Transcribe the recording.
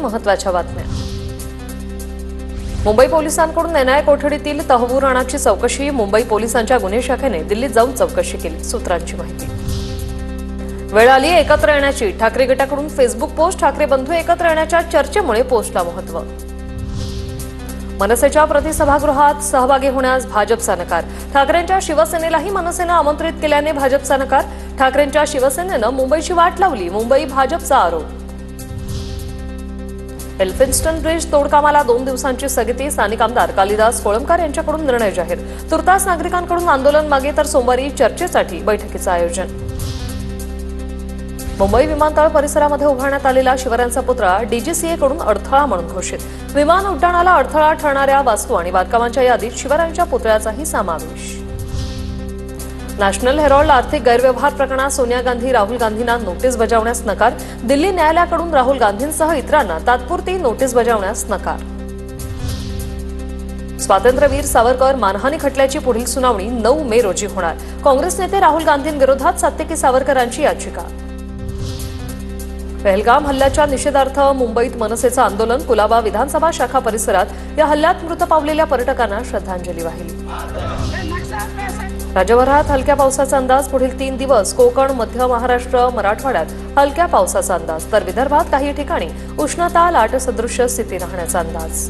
महत्त्वाच्या बातम्या। मुंबई पोलिसांकडून एनआय कोठडीतील तहव्वूर राणाची चौकशी। मुंबई पोलिसांच्या गुन्हे शाखेने दिल्लीत जाऊन चौकशी केली। सूत्रांची माहिती। वेळ आली एकत्र येण्याची। ठाकरे गटाकडून फेसबुक पोस्ट। ठाकरे बंधू एकत्र येण्याच्या चर्चेमुळे पोस्टला महत्त्व। मनसेच्या प्रतिसभागृहात सहभागी होण्यास भाजपचा नकार। ठाकरेंच्या शिवसेनेलाही मनसेनं आमंत्रित केल्याने भाजपचा नकार। ठाकरेंच्या शिवसेनेनं मुंबईची वाट लावली। मुंबई भाजपचा आरोप। एल्फिन्स्टन ब्रिज तोडकामाला 2 दिवसांची स्थगिती। स्थानिक आमदार कालिदास कोळंबकर यांच्याकडून निर्णय जाहीर। तुर्तास नागरिकांकडून आंदोलन मागे तर सोमवारी चर्चेसाठी बैठकीचं आयोजन। मुंबई विमानतळ परिसरामध्ये उभारण्यात आलेला शिवरायांचा पुतळा डीजीसीएकडून अडथळा म्हणून घोषित। विमान उड्डाणाला अडथळा ठरणाऱ्या वास्तू आणि बांधकामांच्या यादीत शिवरायांच्या पुतळ्याचाही समावेश। नॅशनल हेरॉल्ड आर्थिक गैरव्यवहार प्रकरणात सोनिया गांधी राहुल गांधींना नोटीस बजावण्यास नकार। दिल्ली न्यायालयाकडून राहुल गांधींसह इतरांना तात्पुरती नोटीस बजावण्यास नकार। स्वातंत्र्यवीर सावरकर मानहानी खटल्याची पुढील सुनावणी 9 मे रोजी होणार। काँग्रेस नेते राहुल गांधींविरोधात सात्यकी सावरकरांची याचिका। पहलगाम हल्ल्याच्या निषेधार्थ मुंबईत मनसेचं आंदोलन। कुलाबा विधानसभा शाखा परिसरात या हल्ल्यात मृत पावलेल्या पर्यटकांना श्रद्धांजली वाहिली। राज्यभरात हलक्या पावसाचा अंदाज। पुढील 3 दिवस कोकण, मध्य महाराष्ट्र, मराठवाड्यात हलक्या पावसाचा अंदाज, तर विदर्भात काही ठिकाणी उष्णता लाटसदृश स्थिती राहण्याचा अंदाज।